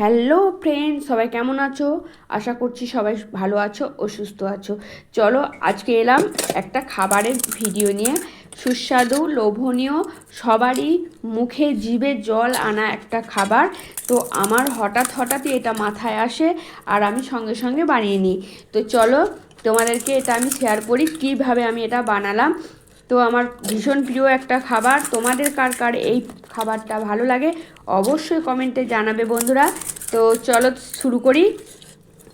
Hello friend, সবাই কেমন আছো? আশা করছি সবাই ভালো আছো ও সুস্থ আছো। চলো আজকে এলাম একটা খাবারের ভিডিও নিয়ে। সুস্বাদু, লোভনীয়, সবারই মুখে জিভে জল আনা একটা খাবার। তো আমার হঠাৎই এটা মাথায় আসে আর আমি সঙ্গে সঙ্গে বানিয়ে নিই। তো চলো তোমাদেরকে এটা আমি শেয়ার করি কিভাবে আমি এটা বানালাম। তো আমার ভীষণ প্রিয় একটা খাবার। তোমাদের কার কার এই খাবারটা ভালো লাগে অবশ্যই কমেন্টে জানাবে বন্ধুরা। তো চলো শুরু করি।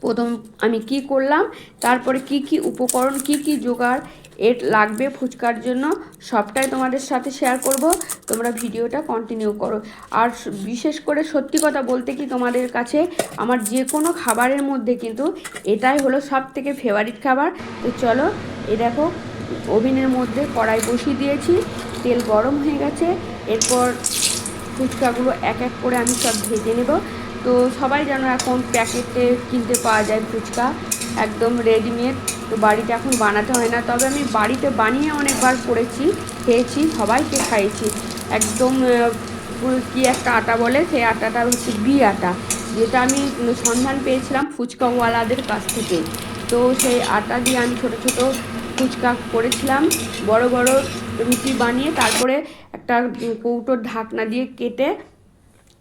প্রথম আমি কি করলাম, তারপরে কি উপকরণ কি জোগাড় এর লাগবে ফুচকার জন্য, সবটাই তোমাদের সাথে শেয়ার করব। তোমরা ভিডিওটা কন্টিনিউ করো। আর বিশেষ করে সত্যি কথা বলতে কি, তোমাদের কাছে আমার যে কোনো খাবারের মধ্যে কিন্তু এটাই হলো সব থেকে ফেভারিট খাবার। তো চলো, দেখো ওভেনের মধ্যে কড়াই বসিয়ে দিয়েছি, তেল গরম হয়ে গেছে। এরপর ফুচকাগুলো এক এক করে আমি সব ভেজে নেব। তো সবাই যেন এখন প্যাকেটে কিনতে পাওয়া যায় ফুচকা, একদম রেডিমেড। তো বাড়িতে এখন বানাতে হয় না, তবে আমি বাড়িতে বানিয়ে অনেকবার করেছি, খেয়েছি, সবাইকে খাইয়েছি। একদম কি একটা আটা বলে, সেই আটাটা হচ্ছে বি আটা, যেটা আমি সন্ধান পেয়েছিলাম ফুচকাওয়ালাদের কাছ থেকে। তো সেই আটা দিয়ে আমি ছোটো ছোটো ফুচকা করেছিলাম, বড় বড় রুটি বানিয়ে তারপরে একটা কৌটোর ঢাকনা দিয়ে কেটে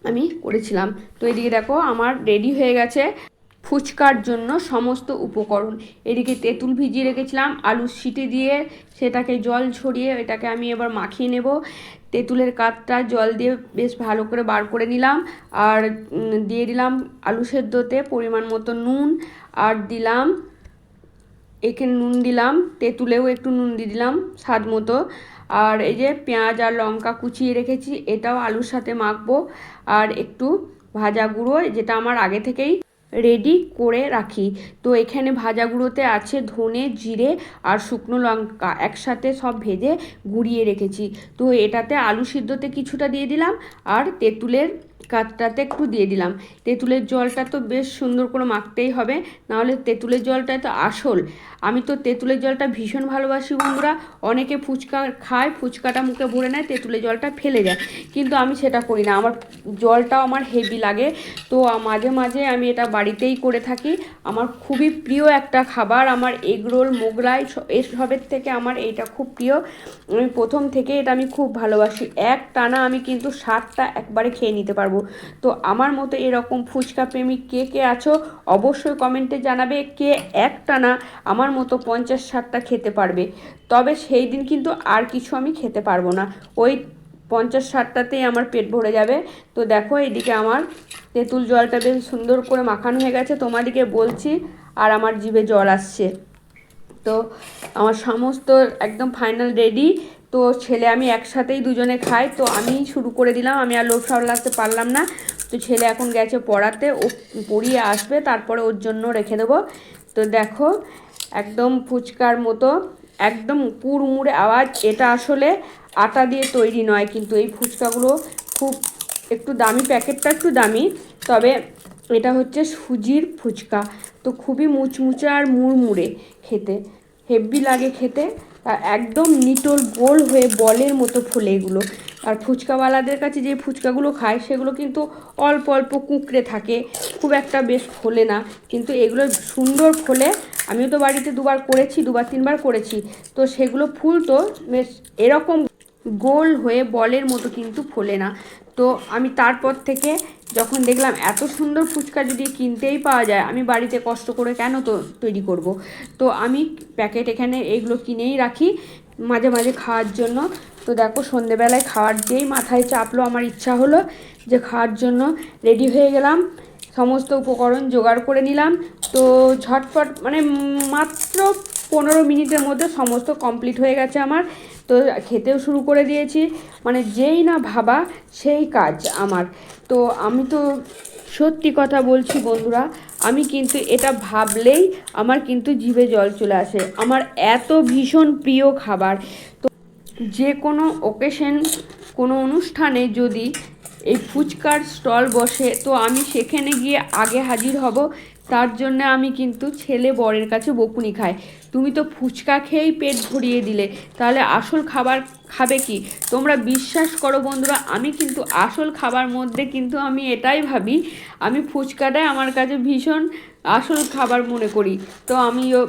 আমি করেছিলাম। তো এদিকে দেখো আমার রেডি হয়ে গেছে ফুচকার জন্য সমস্ত উপকরণ। এদিকে তেঁতুল ভিজিয়ে রেখেছিলাম, আলু সিটি দিয়ে সেটাকে জল ছড়িয়ে এটাকে আমি এবার মাখিয়ে নেব। তেঁতুলের কাঠটা জল দিয়ে বেশ ভালো করে বার করে নিলাম, আর দিয়ে দিলাম আলু সেদ্ধতে পরিমাণ মতো নুন, আর দিলাম এখানে নুন দিলাম, তেঁতুলেও একটু নুন দিয়ে দিলাম স্বাদ মতো। আর এই যে পেঁয়াজ আর লঙ্কা কুচিয়ে রেখেছি, এটাও আলুর সাথে মাখবো। আর একটু ভাজা গুঁড়ো, যেটা আমার আগে থেকেই রেডি করে রাখি। তো এখানে ভাজা গুঁড়োতে আছে ধনে, জিরে আর শুকনো লঙ্কা একসাথে সব ভেজে গুঁড়িয়ে রেখেছি। তো এটাতে আলু সিদ্ধতে কিছুটা দিয়ে দিলাম, আর তেঁতুলের কাঠটাতে একটু দিয়ে দিলাম। তেঁতুলের জলটা তো বেশ সুন্দর করে মাখতেই হবে, নাহলে তেঁতুলের জলটাই তো আসল। আমি তো তেঁতুলের জলটা ভীষণ ভালোবাসি বন্ধুরা। অনেকে ফুচকা খায়, ফুচকাটা মুখে ভরে নেয়, তেঁতুলের জলটা ফেলে যায়, কিন্তু আমি সেটা করি না। আমার জলটাও আমার হেভি লাগে। তো মাঝে মাঝে আমি এটা বাড়িতেই করে থাকি। আমার খুবই প্রিয় একটা খাবার। আমার এগরোল, মোগলাই এসবের থেকে আমার এইটা খুব প্রিয়। আমি প্রথম থেকে এটা আমি খুব ভালোবাসি। এক টানা আমি কিন্তু 7টা একবারে খেয়ে নিতে পারবো। তো আমার মতো এরকম ফুচকা প্রেমিক কে কে আছো অবশ্যই কমেন্টে জানাবে, কে এক টানা আমার মতো 50-60টা খেতে পারবে। তবে সেই দিন কিন্তু আর কিছু আমি খেতে পারবো না, ওই 50-60টাতেই আমার পেট ভরে যাবে। তো দেখো এদিকে আমার তেঁতুল জলটা বেশ সুন্দর করে মাখানো হয়ে গেছে, তোমাদিকে বলছি আর আমার জিভে জল আসছে। তো আমার সমস্ত একদম ফাইনাল রেডি। তো ছেলে আমি একসাথেই দুজনে খাই, তো আমি শুরু করে দিলাম, আমি আর লোভ সামলাতে পারলাম না। তো ছেলে এখন গেছে পড়াতে, ও পড়িয়ে আসবে, তারপরে ওর জন্য রেখে দেবো। তো দেখো একদম ফুচকার মতো একদম কুড়মুড়ে আওয়াজ। এটা আসলে আটা দিয়ে তৈরি নয়, কিন্তু এই ফুচকাগুলো খুব একটু দামি, প্যাকেটটা একটু দামি, তবে এটা হচ্ছে সুজির ফুচকা। তো খুবই মুচমুচে আর মুড়মুড়ে, খেতে হেভি লাগে খেতে। আর একদম নিটোল গোল হয়ে বলের মতো ফোলে এগুলো। আর ফুচকাওয়ালাদের কাছে যে ফুচকাগুলো খায় সেগুলো কিন্তু অল্প অল্প কুঁকড়ে থাকে, খুব একটা বেশ ফোলে না, কিন্তু এগুলো সুন্দর ফোলে। আমিও তো বাড়িতে দুবার করেছি, দুবার তিনবার করেছি। তো সেগুলো ফুলতো বেশ এরকম গোল হয়ে বলের মতো, কিন্তু ফোলে না। তো আমি তারপর থেকে যখন দেখলাম এত সুন্দর ফুচকা যদি কিনতেই পাওয়া যায়, আমি বাড়িতে কষ্ট করে কেন তো তৈরি করব। তো আমি প্যাকেট এখানে এগুলো কিনেই রাখি মাঝে মাঝে খাওয়ার জন্য। তো দেখো সন্ধেবেলায় খাওয়ার যেই মাথায় চাপলো, আমার ইচ্ছা হলো যে খাওয়ার জন্য রেডি হয়ে গেলাম, সমস্ত উপকরণ জোগাড় করে নিলাম। তো ঝটপট মানে মাত্র 15 মিনিটের মধ্যে সমস্ত কমপ্লিট হয়ে গেছে আমার। তো খেতেও শুরু করে দিয়েছি, মানে যেই না ভাবা সেই কাজ আমার। তো আমি তো সত্যি কথা বলছি বন্ধুরা, আমি কিন্তু এটা ভাবলেই আমার কিন্তু জিভে জল চলে আসে। আমার এত ভীষণ প্রিয় খাবার। তো যে কোনো অকেশন, কোনো অনুষ্ঠানে যদি এই ফুচকার স্টল বসে, তো আমি সেখানে গিয়ে আগে হাজির হব। তার জন্য আমি কিন্তু ছেলে বরের কাছে বকুনি খাই, তুমি তো ফুচকা খেয়েই পেট ভরিয়ে দিলে, তাহলে আসল খাবার খাবে কি? তোমরা বিশ্বাস করো বন্ধুরা, আমি কিন্তু আসল খাবার মধ্যে কিন্তু আমি এটাই ভাবি, আমি ফুচকাটাই আমার কাছে ভীষণ আসল খাবার মনে করি। তো আমিও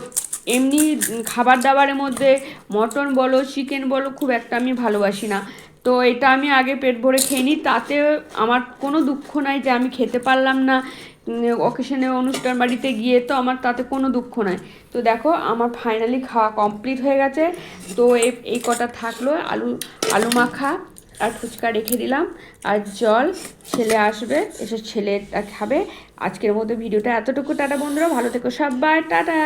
এমনি খাবার দাবারের মধ্যে মটন বলো চিকেন বলো খুব একটা আমি ভালোবাসি না। তো এটা আমি আগে পেট ভরে খেয়ে নিই, তাতে আমার কোনো দুঃখ নাই যে আমি খেতে পারলাম না অকেশনে অনুষ্ঠান বাড়িতে গিয়ে, তো আমার তাতে কোনো দুঃখ নাই। তো দেখো আমার ফাইনালি খাওয়া কমপ্লিট হয়ে গেছে। তো এই কটা থাকলো, আলু আলু মাখা আর ফুচকা রেখে দিলাম, আর জল। ছেলে আসবে, এসে ছেলেটা খাবে। আজকের মতো ভিডিওটা এতটুকু, টাটা বন্ধুরা, ভালো থেকো সবাই, টাটা।